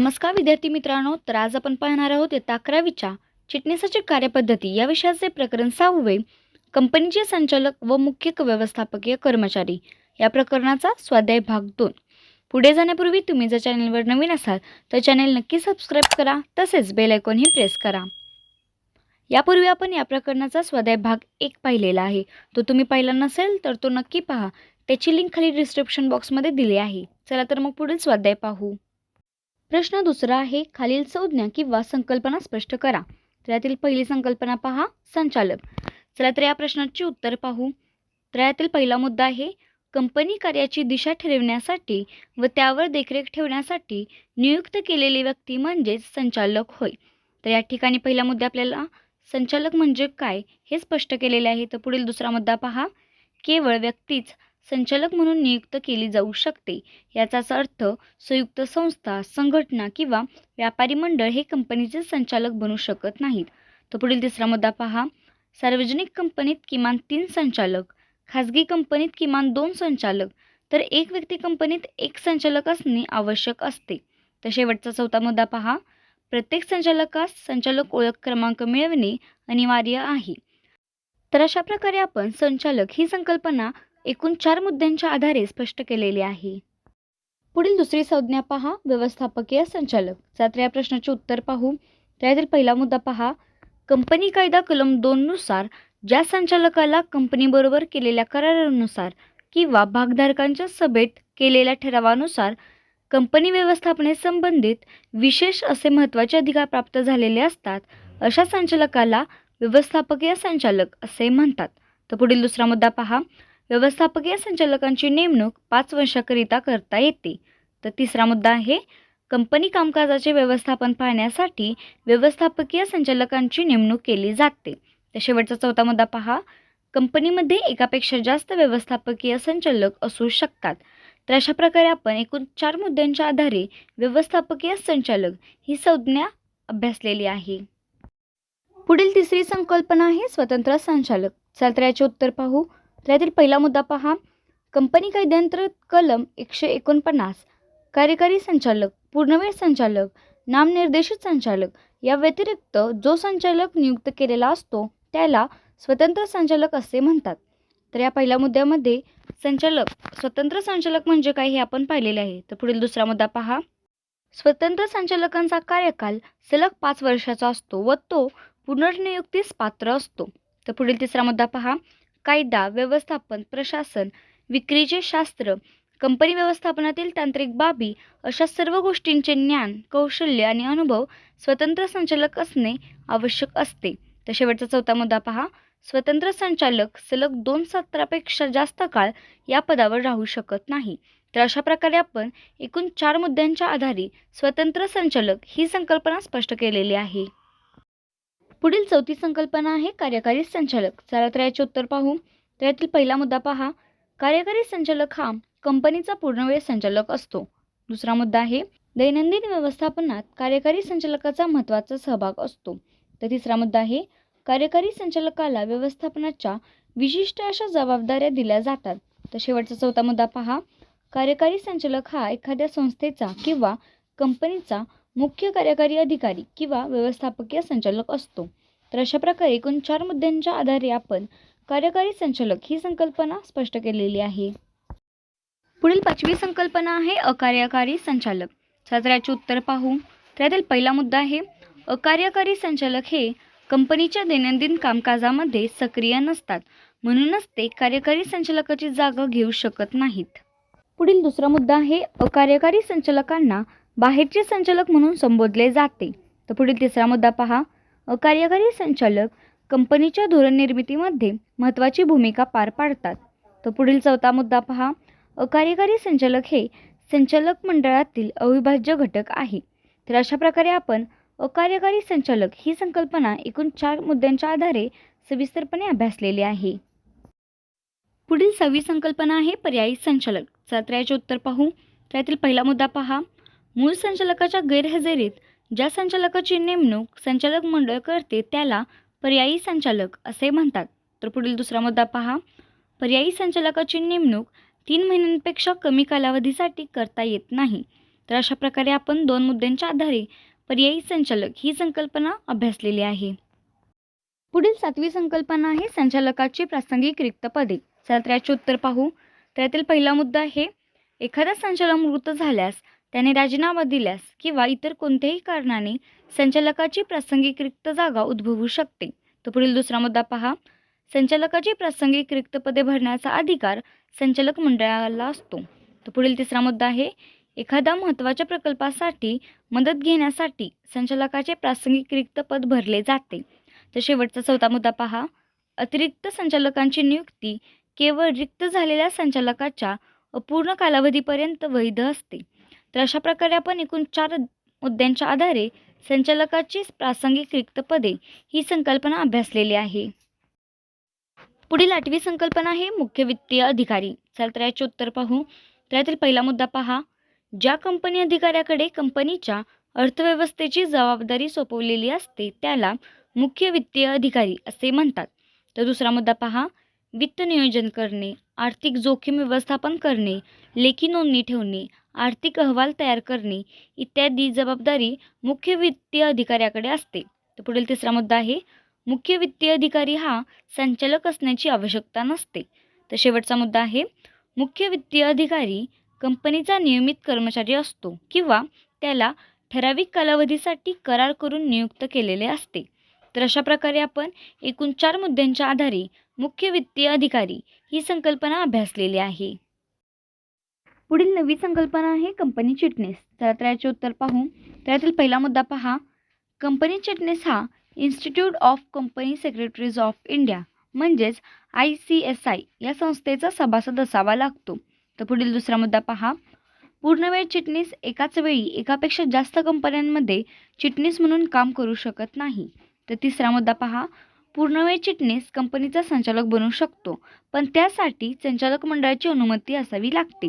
नमस्कार विद्यार्थी मित्रांनो, तर आज आपण पाहणार आहोत इयत्ता 11वीच्या चिटणीसाची कार्यपद्धती या विषयाचे प्रकरण 6वे कंपनीचे संचालक व मुख्य व्यवस्थापकीय कर्मचारी या प्रकरणाचा स्वाध्याय भाग 2. पुढे जाण्यापूर्वी तुम्ही जर चॅनलवर नवीन असाल तर चॅनल नक्की सबस्क्राइब करा, तसेच बेल आयकॉनही प्रेस करा. यापूर्वी आपण या प्रकरणाचा स्वाध्याय भाग 1 पाहिलेला आहे. तो तुम्ही पाहिला नसेल तर तो नक्की पहा. त्याची लिंक खाली डिस्क्रिप्शन बॉक्समध्ये दिली आहे. चला तर मग पुढील स्वाध्याय पाहू. प्रश्न दुसरा आहे, खालील संज्ञा किंवा संकल्पना स्पष्ट करा. त्यातील पहिली संकल्पना पहा, संचालक. चला तर या प्रश्नाची उत्तर पाहू. तर यातील पहिला मुद्दा आहे, कंपनी कार्याची दिशा ठरविण्यासाठी व त्यावर देखरेख ठेवण्यासाठी नियुक्त केलेली व्यक्ती म्हणजेच संचालक होय. तर या ठिकाणी पहिला मुद्दा आपल्याला संचालक म्हणजे काय हे स्पष्ट केलेले आहे. तर पुढील दुसरा मुद्दा पहा, केवळ व्यक्तीच संचालक म्हणून नियुक्त केली जाऊ शकते. याचाच अर्थ संयुक्त संस्था, संघटना किंवा व्यापारी मंडळ हे कंपनीचे संचालक बनू शकत नाहीत. तर पुढील तिसरा मुद्दा पहा, सार्वजनिक कंपनीत किमान 3 संचालक, खाजगी कंपनीत किमान 2 संचालक, तर एक व्यक्ती कंपनीत 1 संचालक असणे आवश्यक असते. तर शेवटचा चौथा मुद्दा पहा, प्रत्येक संचालकास संचालक ओळख क्रमांक मिळवणे अनिवार्य आहे. तर अशा प्रकारे आपण संचालक ही संकल्पना एकूण 4 मुद्द्यांच्या आधारे स्पष्ट केलेली आहे. पुढील दुसरी संज्ञा पहा, व्यवस्थापकीय संचालक. तर या प्रश्नाचे उत्तर पाहू. त्यातील पहिला मुद्दा पहा, कंपनी कायदा कलम 2 नुसार ज्या संचालकाला कंपनीबरोबर केलेल्या करारानुसार किंवा भागधारकांच्या सभेत केलेल्या ठरावानुसार कंपनी व्यवस्थापने संबंधित विशेष असे महत्त्वाचे अधिकार प्राप्त झालेले असतात, अशा संचालकाला व्यवस्थापकीय संचालक असे म्हणतात. तर पुढील दुसरा मुद्दा पहा, व्यवस्थापकीय संचालकांची नेमणूक 5 वर्षाकरिता करता येते. तर तिसरा मुद्दा आहे, कंपनी कामकाजाचे व्यवस्थापन पाहण्यासाठी व्यवस्थापकीय संचालकांची नेमणूक केली जाते. तर शेवटचा चौथा मुद्दा पहा, कंपनीमध्ये एकापेक्षा जास्त व्यवस्थापकीय संचालक असू शकतात. तर अशा प्रकारे आपण एकूण 4 मुद्द्यांच्या आधारे व्यवस्थापकीय संचालक ही संज्ञा अभ्यासलेली आहे. पुढील तिसरी संकल्पना आहे स्वतंत्र संचालक. चला तर याचे उत्तर पाहू. त्यातील पहिला मुद्दा पहा, कंपनी कायद्याअंतर्गत कलम 149 कार्यकारी संचालक, पूर्णवेळ संचालक, नामनिर्देशित संचालक या व्यतिरिक्त जो संचालक नियुक्त केलेला असतो त्याला स्वतंत्र संचालक असे म्हणतात. तर या पहिल्या मुद्द्यामध्ये स्वतंत्र संचालक म्हणजे काय हे आपण पाहिलेले आहे. तर पुढील दुसरा मुद्दा पहा, स्वतंत्र संचालकांचा कार्यकाल सलग 5 वर्षाचा असतो व तो पुनर्नियुक्तीस पात्र असतो. तर पुढील तिसरा मुद्दा पहा, कायदा, व्यवस्थापन, प्रशासन, विक्रीचे शास्त्र, कंपनी व्यवस्थापनातील तांत्रिक बाबी अशा सर्व गोष्टींचे ज्ञान, कौशल्य आणि अनुभव स्वतंत्र संचालक असणे आवश्यक असते. तर शेवटचा चौथा मुद्दा पहा, स्वतंत्र संचालक सलग 2 सत्रापेक्षा जास्त काळ या पदावर राहू शकत नाही. तर अशा प्रकारे आपण एकूण 4 मुद्द्यांच्या आधारे स्वतंत्र संचालक ही संकल्पना स्पष्ट केलेली आहे. पुढील चौथी संकल्पना आहे कार्यकारी संचालक. चला तर याचे उत्तर पाहू. तर यातील पहिला मुद्दा पहा, कार्यकारी संचालक हा कंपनीचा पूर्णवेळ संचालक असतो. दुसरा मुद्दा आहे, दैनंदिन व्यवस्थापनात कार्यकारी संचालकाचा महत्त्वाचा सहभाग असतो. तर तिसरा मुद्दा आहे, कार्यकारी संचालकाला व्यवस्थापनाच्या विशिष्ट अशा जबाबदाऱ्या दिल्या जातात. तर शेवटचा चौथा मुद्दा पहा, कार्यकारी संचालक हा एखाद्या संस्थेचा किंवा कंपनीचा मुख्य कार्यकारी अधिकारी किंवा व्यवस्थापकीय संचालक असतो. तर अशा प्रकारे एकूण 4 मुद्द्यांच्या आधारे आपण कार्यकारी संचालक ही संकल्पना स्पष्ट केलेली आहे. पुढील 5वी संकल्पना आहे अकार्यकारी संचालक. चला तर याचे उत्तर पाहू. त्यातील पहिला मुद्दा आहे, अकार्यकारी संचालक हे कंपनीच्या दैनंदिन कामकाजामध्ये सक्रिय नसतात, म्हणूनच ते कार्यकारी संचालकाची जागा घेऊ शकत नाहीत. पुढील दुसरा मुद्दा आहे, अकार्यकारी संचालकांना बाहेरचे संचालक म्हणून संबोधले जाते. तर पुढील तिसरा मुद्दा पहा, अकार्यकारी संचालक कंपनीच्या धोरण निर्मितीमध्ये महत्त्वाची भूमिका पार पाडतात. तर पुढील चौथा मुद्दा पहा, अकार्यकारी संचालक हे संचालक मंडळातील अविभाज्य घटक आहे. तर अशा प्रकारे आपण अकार्यकारी संचालक ही संकल्पना एकूण 4 मुद्द्यांच्या आधारे सविस्तरपणे अभ्यासलेली आहे. पुढील 6वी संकल्पना आहे पर्यायी संचालक. चला तर याचे उत्तर पाहू. त्यातील पहिला मुद्दा पहा, मूळ संचालकाच्या गैरहजेरीत ज्या संचालकाची नेमणूक संचालक मंडळ करते त्याला पर्यायी संचालक असे म्हणतात. तर पुढील दुसरा मुद्दा पहा, पर्यायी संचालकाची नेमणूक 3 महिन्यांपेक्षा कमी कालावधीसाठी करता येत नाही. तर अशा प्रकारे आपण 2 मुद्द्यांच्या आधारे पर्यायी संचालक ही संकल्पना अभ्यासलेली आहे. पुढील 7वी संकल्पना आहे संचालकाची प्रासंगिक रिक्त पदे. चला तर याचे उत्तर पाहू. त्यातील पहिला मुद्दा आहे एखादा संचालक मृत झाल्यास, त्याने राजीनामा दिल्यास किंवा इतर कोणत्याही कारणाने संचालकाची प्रासंगिक रिक्त जागा उद्भवू शकते. तर पुढील दुसरा मुद्दा पहा. संचालकाची प्रासंगिक रिक्त पदे भरण्याचा अधिकार संचालक मंडळाला असतो. तर पुढील तिसरा मुद्दा आहे एखाद्या महत्त्वाच्या प्रकल्पासाठी मदत घेण्यासाठी संचालकाचे प्रासंगिक रिक्त पद भरले जाते. तर शेवटचा चौथा मुद्दा पहा. अतिरिक्त संचालकांची नियुक्ती केवळ रिक्त झालेल्या संचालकाच्या अपूर्ण कालावधीपर्यंत वैध असते. तर अशा प्रकारे आपण एकूण 4 मुद्द्यांच्या आधारे संचालकाची प्रासंगिक रिक्त पदे ही संकल्पना अभ्यासलेली आहे. पुढील 8वी संकल्पना आहे मुख्य वित्तीय अधिकारी. चला तर याचे उत्तर पाहू. त्यातील पहिला मुद्दा पहा. ज्या कंपनी अधिकाऱ्याकडे कंपनीच्या अर्थव्यवस्थेची जबाबदारी सोपवलेली असते त्याला मुख्य वित्तीय अधिकारी असे म्हणतात. तर दुसरा मुद्दा पहा. वित्त नियोजन करणे, आर्थिक जोखीम व्यवस्थापन करणे, लेखी नोंदणी ठेवणे, आर्थिक अहवाल तयार करणे इत्यादी जबाबदारी मुख्य वित्तीय अधिकाऱ्याकडे असते. तर पुढील तिसरा मुद्दा आहे मुख्य वित्तीय अधिकारी हा संचालक असण्याची आवश्यकता नसते. तर शेवटचा मुद्दा आहे मुख्य वित्तीय अधिकारी कंपनीचा नियमित कर्मचारी असतो किंवा त्याला ठराविक कालावधीसाठी करार करून नियुक्त केलेले असते. तर अशा प्रकारे आपण एकूण 4 मुद्द्यांच्या आधारे मुख्य वित्तीय अधिकारी ही संकल्पना अभ्यासलेली आहे. पुढील 9वी संकल्पना आहे कंपनी चिटणीस. तर याचे उत्तर पाहू. त्यातील पहिला मुद्दा पहा. कंपनी चिटणीस हा institute of company secretaries of India म्हणजेच ICSI या संस्थेचा सभासद असावा लागतो. तर पुढील दुसरा मुद्दा पहा. पूर्णवेळ चिटणीस एकाच वेळी एकापेक्षा जास्त कंपन्यांमध्ये चिटणीस म्हणून काम करू शकत नाही. तर तिसरा मुद्दा पहा. पूर्णवेळ चिटणीस कंपनीचा संचालक बनू शकतो, पण त्यासाठी संचालक मंडळाची अनुमती असावी लागते.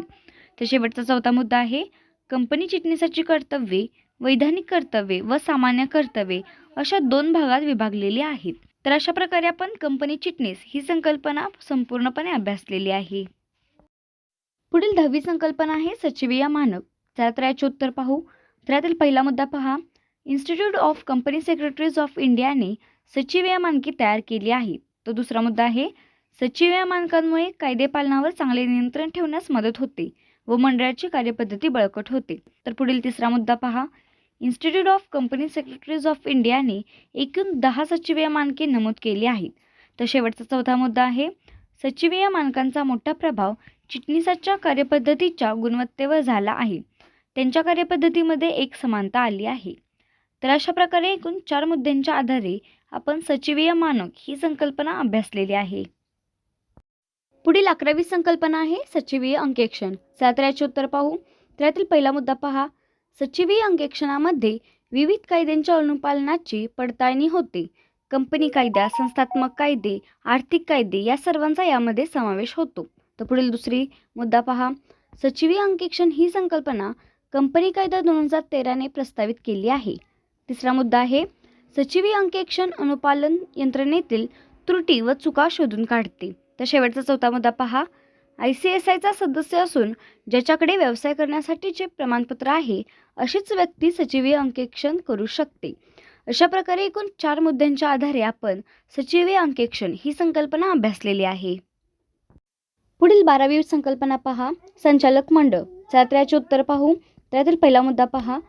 तर शेवटचा चौथा मुद्दा आहे कंपनी चिटणीसाची कर्तव्ये वैधानिक कर्तव्ये व सामान्य कर्तव्ये अशा 2 भागात विभागलेली आहेत. तर अशा प्रकारे आपण कंपनी चिटणीस ही संकल्पना संपूर्णपणे अभ्यासलेली आहे. पुढील 10वी संकल्पना आहे सचिवीय मानक. चला तर याचे उत्तर पाहू. त्यातील पहिला मुद्दा पहा. Institute of company secretaries of इंडियाने सचिवीय मानके तयार केली आहेत. तो दुसरा मुद्दा आहे सचिवीय मानकांमुळे कायदेपालनावर चांगले नियंत्रण ठेवण्यास मदत होते व मंडळाची कार्यपद्धती बळकट होते. तर पुढील तिसरा मुद्दा पहा. Institute of company secretaries of इंडियाने एकूण 10 सचिवीय मानके नमूद केली आहेत. तर शेवटचा चौथा मुद्दा आहे सचिवीय मानकांचा मोठा प्रभाव चिटणीसाच्या कार्यपद्धतीच्या गुणवत्तेवर झाला आहे. त्यांच्या कार्यपद्धतीमध्ये एक समानता आली आहे. तर अशा प्रकारे एकूण 4 मुद्द्यांच्या आधारे आपण सचिवीय मानक ही संकल्पना अभ्यासलेली आहे. पुढील 11वी संकल्पना आहे सचिवीय अंकेक्षण. चला तर याचे उत्तर पाहू. त्यातील पहिला मुद्दा पहा. सचिवीय अंकेक्षणामध्ये विविध कायद्यांच्या अनुपालनाची पडताळणी होते. कंपनी कायदा, संस्थात्मक कायदे, आर्थिक कायदे या सर्वांचा यामध्ये समावेश होतो. तर पुढील दुसरी मुद्दा पहा. सचिवीय अंकेक्षण ही संकल्पना कंपनी कायदा 2013ने प्रस्तावित केली आहे. तिसरा मुद्दा आहे सचिवीय अंकेक्षण अनुपालन यंत्रणेतील त्रुटी व चुका शोधून काढते. तर शेवटचा चौथा मुद्दा पहा. ICSIचा सदस्य असून ज्याच्याकडे व्यवसाय करण्यासाठीचे प्रमाणपत्र आहे अशीच व्यक्ती सचिवीय अंकेक्षण करू शकते. अशा प्रकारे एकूण 4 मुद्द्यांच्या आधारे आपण सचिवीय अंकेक्षण ही संकल्पना अभ्यासलेली आहे. पुढील 12वी संकल्पना पहा. संचालक मंडळ. चला तर याचे उत्तर पाहू. त्यातील पहिला मुद्दा पहा.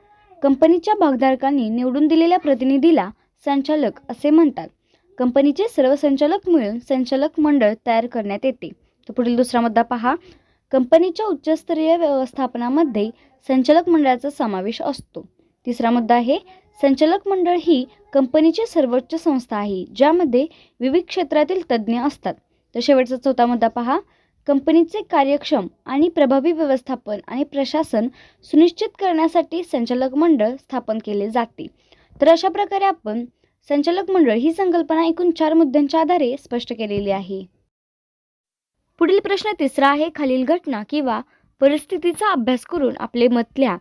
कंपनीच्या भागधारकांनी निवडून दिलेल्या प्रतिनिधीला संचालक असे म्हणतात. कंपनीचे सर्व संचालक मिळून संचालक मंडळ तयार करण्यात येते. तर पुढील दुसरा मुद्दा पहा. कंपनीच्या उच्चस्तरीय व्यवस्थापनामध्ये संचालक मंडळाचा समावेश असतो. तिसरा मुद्दा आहे संचालक मंडळ ही कंपनीची सर्वोच्च संस्था आहे ज्यामध्ये विविध क्षेत्रातील तज्ज्ञ असतात. तर शेवटचा चौथा मुद्दा पहा. कंपनीचे कार्यक्षम आणि प्रभावी व्यवस्थापन आणि प्रशासन सुनिश्चित करण्यासाठी संचालक मंडळ स्थापन केले जाते. तर अशा प्रकारे आपण संचालक मंडळ ही संकल्पना एकूण 4 मुद्द्यांच्या आधारे स्पष्ट केलेली आहे. पुढील प्रश्न तिसरा आहे खालील घटना किंवा परिस्थितीचा अभ्यास करून आपले मत लिहा.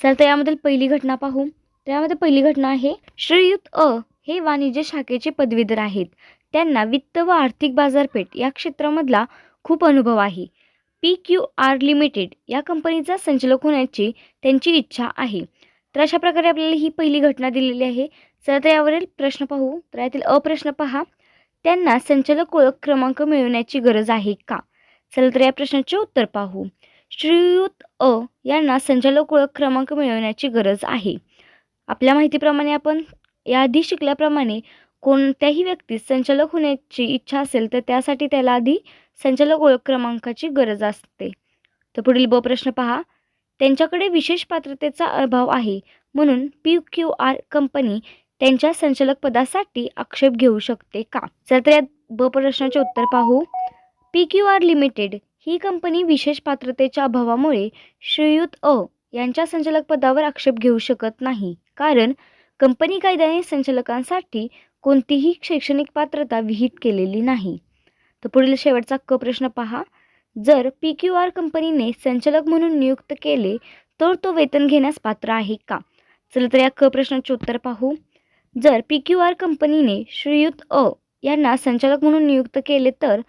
तर यामधील पहिली घटना पाहू. त्यामध्ये पहिली घटना आहे श्रीयुत अ हे वाणिज्य शाखेचे पदवीधर आहेत. त्यांना वित्त व आर्थिक बाजारपेठ या क्षेत्रामधला खूप अनुभव आहे. PQR लिमिटेड या कंपनीचा संचालक होण्याची त्यांची इच्छा आहे. तर अशा प्रकारे आपल्याला ही पहिली घटना दिलेली आहे. चला तर यावरील प्रश्न पाहू. तर यातील अ प्रश्न पहा, त्यांना संचालक ओळख क्रमांक मिळवण्याची गरज आहे का? चला तर या प्रश्नाचे उत्तर पाहू. श्रीयुत अ यांना संचालक ओळख क्रमांक मिळवण्याची गरज आहे. आपल्या माहितीप्रमाणे आपण याआधी शिकल्याप्रमाणे कोणत्याही व्यक्तीस संचालक होण्याची इच्छा असेल तर त्यासाठी त्याला आधी संचालक ओळख क्रमांकाची गरज असते. तर पुढील ब प्रश्न पहा, त्यांच्याकडे विशेष पात्रतेचा अभाव आहे म्हणून PQR कंपनी त्यांच्या संचालक पदासाठी आक्षेप घेऊ शकते का? चला तर या ब प्रश्नाचे उत्तर पाहू. PQR लिमिटेड ही कंपनी विशेष पात्रतेच्या अभावामुळे श्रीयुत अ यांच्या संचालक पदावर आक्षेप घेऊ शकत नाही, कारण कंपनी कायद्याने संचालकांसाठी कोणतीही शैक्षणिक पात्रता विहित केलेली नाही. तर पुढील शेवटचा क प्रश्न पहा, जर PQR कंपनीने संचालक म्हणून नियुक्त केले तर तो वेतन घेण्यास पात्र आहे का? चला तर या क प्रश्नाचे उत्तर पाहू. जर PQR कंपनीने श्रीयुत अ यांना संचालक म्हणून नियुक्त केले तर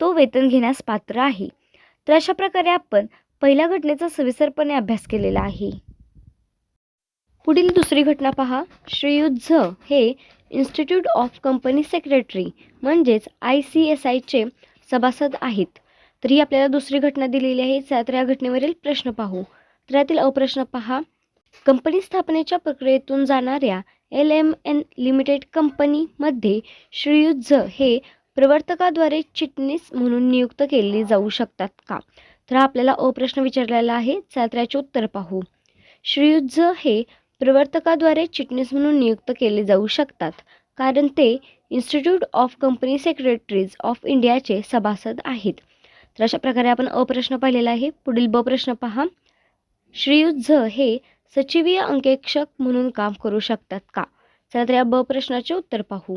तो वेतन घेण्यास पात्र आहे. तर अशा प्रकारे आपण पहिल्या घटनेचा सविस्तरपणे अभ्यास केलेला आहे. पुढील दुसरी घटना पहा. श्रीयुत झ हे इन्स्टिट्यूट ऑफ कंपनी सेक्रेटरी म्हणजेच ICSIचे सभासद आहेत. तर ही आपल्याला दुसरी घटना दिलेली आहे. तर या घटनेवरील प्रश्न पाहू. तर यातील अ प्रश्न पहा, कंपनी स्थापनेच्या प्रक्रियेतून जाणाऱ्या LMN लिमिटेड कंपनीमध्ये श्रीयुत झ हे प्रवर्तकाद्वारे चिटणीस म्हणून नियुक्त केले जाऊ शकतात का? तर हा आपल्याला अ प्रश्न विचारलेला आहे. तर याचे उत्तर पाहू. श्रीयुत झ हे प्रवर्तकाद्वारे चिटणीस म्हणून नियुक्त केले जाऊ शकतात, कारण ते institute of company secretaries of इंडियाचे सभासद आहेत. तर अशा प्रकारे आपण अ प्रश्न पाहिलेला आहे. पुढील ब प्रश्न पहा, श्रीयुत झ हे सचिवीय अंकेक्षक म्हणून काम करू शकतात का? चला तर या ब प्रश्नाचे उत्तर पाहू.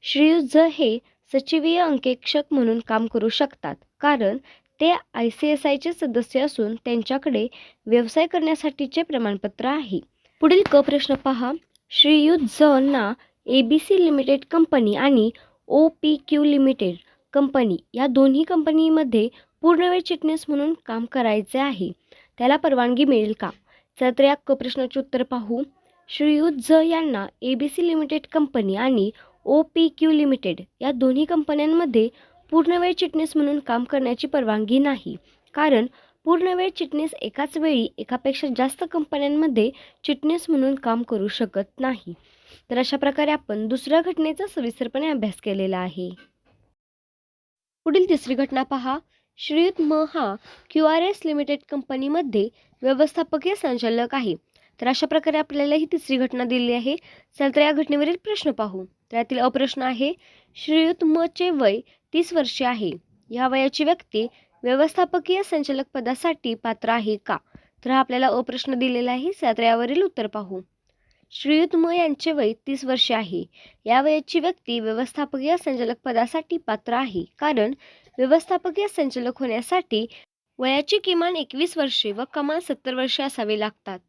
श्रीयुत झ हे सचिवीय अंकेक्षक म्हणून काम करू शकतात, कारण ते ICSIचे सदस्य असून त्यांच्याकडे व्यवसाय करण्यासाठीचे प्रमाणपत्र आहे. पुढील क प्रश्न पहा, श्रीयुत झ ना ABC लिमिटेड कंपनी आणि OPQ लिमिटेड कंपनी या दोन्ही कंपनीमध्ये पूर्णवेळ चिटणीस म्हणून काम करायचे आहे. त्याला परवानगी मिळेल का? चला तर या क प्रश्नाचे उत्तर पाहू. श्रीयुत झ यांना ABC लिमिटेड कंपनी आणि OPQ लिमिटेड या दोन्ही कंपन्यांमध्ये पूर्णवेळ चिटणीस म्हणून काम करण्याची परवानगी नाही, कारण पूर्णवेळ चिटणीस एकाच वेळी एकापेक्षा जास्त कंपन्यांमध्ये चिटणीस म्हणून काम करू शकत नाही. तर अशा प्रकारे आपण दुसऱ्या घटनेचा सविस्तरपणे अभ्यास केलेला आहे. पुढील तिसरी घटना पहा. श्रीयुत म हा QRS लिमिटेड कंपनीमध्ये व्यवस्थापकीय संचालक आहे. तर अशा प्रकारे आपल्याला ही तिसरी घटना दिली आहे. चला तर या घटनेवरील प्रश्न पाहू. त्यातील अ प्रश्न आहे, श्रीयुत म चे वय 30 वर्षे आहे. या वयाची व्यक्ती व्यवस्थापकीय संचालक पदासाठी पात्र आहे का? तर हा आपल्याला अ प्रश्न दिलेला आहे. चला तर यावरील उत्तर पाहू. श्रीयुत म यांचे वय 30 वर्षे आहे. या वयाची व्यक्ती व्यवस्थापकीय संचालक पदासाठी पात्र आहे, कारण व्यवस्थापकीय संचालक होण्यासाठी वयाची किमान 21 वर्षे व कमाल 70 वर्षे असावे लागतात.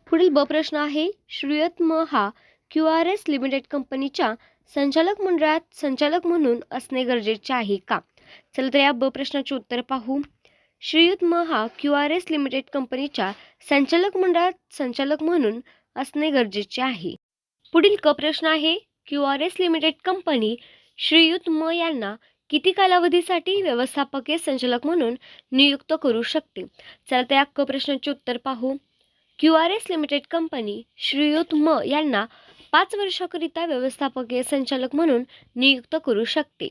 पुढील ब प्रश्न आहे, श्रीयुत म हा QRS लिमिटेड कंपनीच्या संचालक मंडळात संचालक म्हणून असणे गरजेचे आहे का? चला तर या ब प्रश्नाचे उत्तर पाहू. श्रीयुत म हा QRS लिमिटेड कंपनीच्या संचालक मंडळात संचालक म्हणून असणे गरजेचे आहे. पुढील क प्रश्न आहे, QRS लिमिटेड कंपनी श्रीयुत म यांना किती कालावधीसाठी व्यवस्थापकीय संचालक म्हणून नियुक्त करू शकते? चला तर या क प्रश्नाचे उत्तर पाहू. QRS लिमिटेड कंपनी श्रीयुत म यांना 5 वर्षाकरिता व्यवस्थापकीय संचालक म्हणून नियुक्त करू शकते.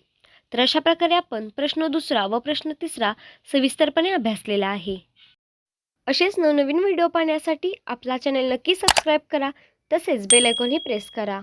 तर अशा प्रकारे आपण प्रश्न दुसरा व प्रश्न तिसरा सविस्तरपणे अभ्यासलेला आहे. असेच नवनवीन व्हिडिओ पाहण्यासाठी आपला चॅनल नक्की सबस्क्राईब करा, तसेच बेल आयकॉनही प्रेस करा.